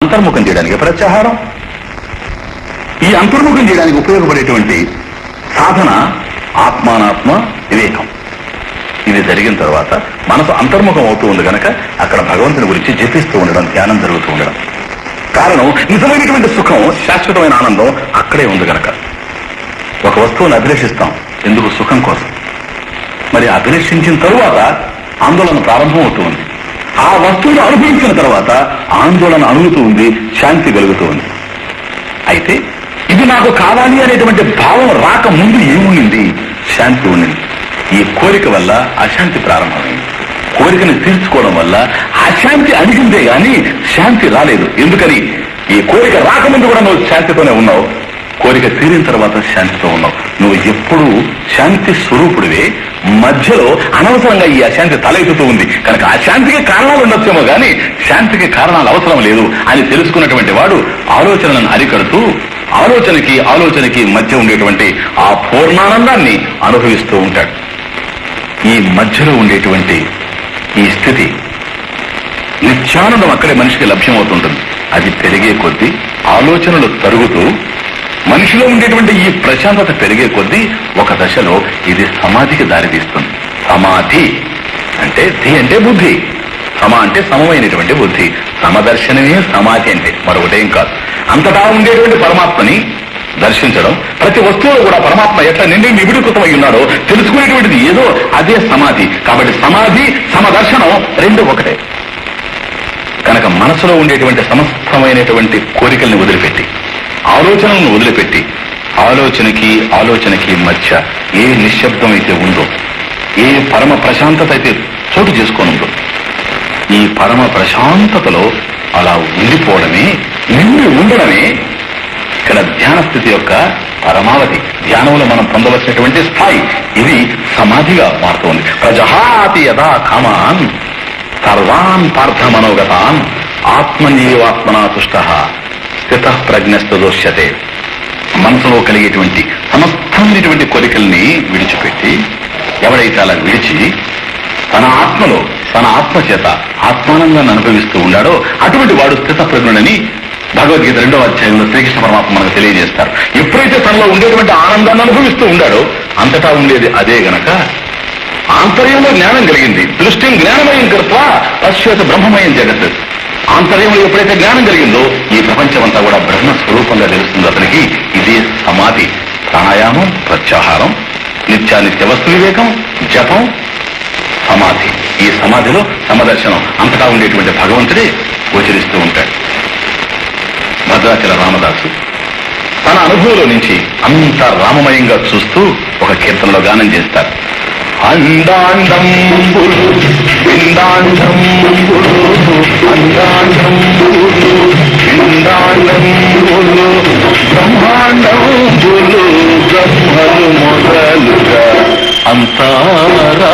అంతర్ముఖం చేయడానికి ప్రత్యాహారం. ఈ అంతర్ముఖం చేయడానికి ఉపయోగపడేటువంటి సాధన ఆత్మానాత్మ వివేకం. ఇది జరిగిన తర్వాత మనసు అంతర్ముఖం అవుతూ ఉంది కనుక అక్కడ భగవంతుని గురించి జపిస్తూ ఉండడం, ధ్యానం జరుగుతూ ఉండడం. కారణం నిజమైనటువంటి సుఖం, శాశ్వతమైన ఆనందం అక్కడే ఉంది కనుక. ఒక వస్తువుని అభిలషిస్తాం ఎందుకు? సుఖం కోసం. మరి అభిలషించిన తరువాత ఆందోళన ప్రారంభం అవుతూ ఉంది. ఆ వస్తువును అనుభవించిన తర్వాత ఆందోళన అణుగుతూ ఉంది, శాంతి కలుగుతూ ఉంది. అయితే ఇది నాకు కావాలి అనేటువంటి భావం రాక ముందు ఏముంది? శాంతి ఉండింది. ఈ కోరిక వల్ల అశాంతి ప్రారంభమైంది. కోరికను తీర్చుకోవడం వల్ల అశాంతి అణిగిందే గాని శాంతి రాలేదు. ఎందుకని? ఈ కోరిక రాకముందు కూడా నువ్వు శాంతితోనే ఉన్నావు, కోరిక తీరిన తర్వాత శాంతితో ఉన్నావు. నువ్వు ఎప్పుడు శాంతి స్వరూపుడివే. మధ్యలో అనవసరంగా ఈ అశాంతి తలెత్తుతూ ఉంది కనుక అశాంతికి కారణాలు ఉండొచ్చేమో కానీ శాంతికి కారణాలు అవసరం లేదు అని తెలుసుకున్నటువంటి వాడు ఆలోచనలను అరికడుతూ ఆలోచనకి మధ్య ఉండేటువంటి ఆ పూర్ణానందాన్ని అనుభవిస్తూ ఉంటాడు. ఈ మధ్యలో ఉండేటువంటి ఈ స్థితి నిత్యానందం అక్కడే మనిషికి లభ్యమవుతుంటుంది. అది పెరిగే కొద్దీ ఆలోచనలు తరుగుతూ మనిషిలో ఉండేటువంటి ఈ ప్రశాంతత పెరిగే కొద్దీ ఒక దశలో ఇది సమాధికి దారితీస్తుంది. సమాధి అంటే ధి అంటే బుద్ధి, సమ అంటే సమమైనటువంటి బుద్ధి. సమదర్శనమే సమాధి అంటే, మరొకటేం కాదు. అంతటా ఉండేటువంటి పరమాత్మని దర్శించడం, ప్రతి వస్తువులో కూడా పరమాత్మ ఎట్లా నిండి నిబిడీకృతమై ఉన్నాడో తెలుసుకునేటువంటిది ఏదో అదే సమాధి. కాబట్టి సమాధి సమదర్శనం రెండు ఒకటే. కనుక మనసులో ఉండేటువంటి సమస్తమైనటువంటి కోరికల్ని వదిలిపెట్టి, ఆలోచనలను వదిలిపెట్టి, ఆలోచనకి మధ్య ఏ నిశ్శబ్దం అయితే ఉందో, ఏ పరమ ప్రశాంతత అయితే చోటు చేసుకోనుందో, ఈ పరమ ప్రశాంతతలో అలా ఉండిపోవడమే, నిండి ఉండడమే ఇక్కడ ధ్యాన స్థితి యొక్క పరమావధి. ధ్యానంలో మనం పొందవలసినటువంటి స్థాయి ఇది సమాధిగా మారుతోంది. ప్రజహాతి యదా కామాన్ సర్వాన్ పార్థ మనోగతాన్ ఆత్మనీవాత్మనా తుష్టః స్థితః ప్రజ్ఞస్తు దోష్యతే. మనసులో కలిగేటువంటి సమస్తమైనటువంటి కోరికల్ని విడిచిపెట్టి ఎవడైతే అలా విడిచి తన ఆత్మలో, తన ఆత్మ చేత ఆత్మానందాన్ని అనుభవిస్తూ ఉన్నాడో అటువంటి వాడు స్థిత ప్రజ్ఞుడని భగవద్గీత 2వ అధ్యాయంలో శ్రీకృష్ణ పరమాత్మ మనకు తెలియజేస్తారు. ఎప్పుడైతే తనలో ఉండేటువంటి ఆనందాన్ని అనుభవిస్తూ ఉండాడో అంతటా ఉండేది అదే గనక ఆంతర్యంలో జ్ఞానం కలిగింది. దృష్టిని జ్ఞానమయం కృత్వా పశ్యత బ్రహ్మమయం జగత్. ఆంతర్యంలో ఎప్పుడైతే జ్ఞానం కలిగిందో ఈ ప్రపంచం అంతా కూడా బ్రహ్మ స్వరూపంగా తెలుస్తుంది అతనికి. ఇదే సమాధి. ప్రాణాయామం, ప్రత్యాహారం, నిత్యానిత్య వస్తు వివేకం, జపం, సమాధి. ఈ సమాధిలో సమదర్శనం, అంతటా ఉండేటువంటి భగవంతుడే గోచరిస్తూ ఉంటాడు. భద్రాచల రామదాసు తన అనుభవంలో నుంచి అంత రామమయంగా చూస్తూ ఒక కీర్తనలో గానం చేస్తారు. అండాండంబులు పిండాండంబులు అండాండంబులు పిండాండంబులు బ్రహ్మాండంబులు బ్రహ్మలు మొదలుగా అంతారా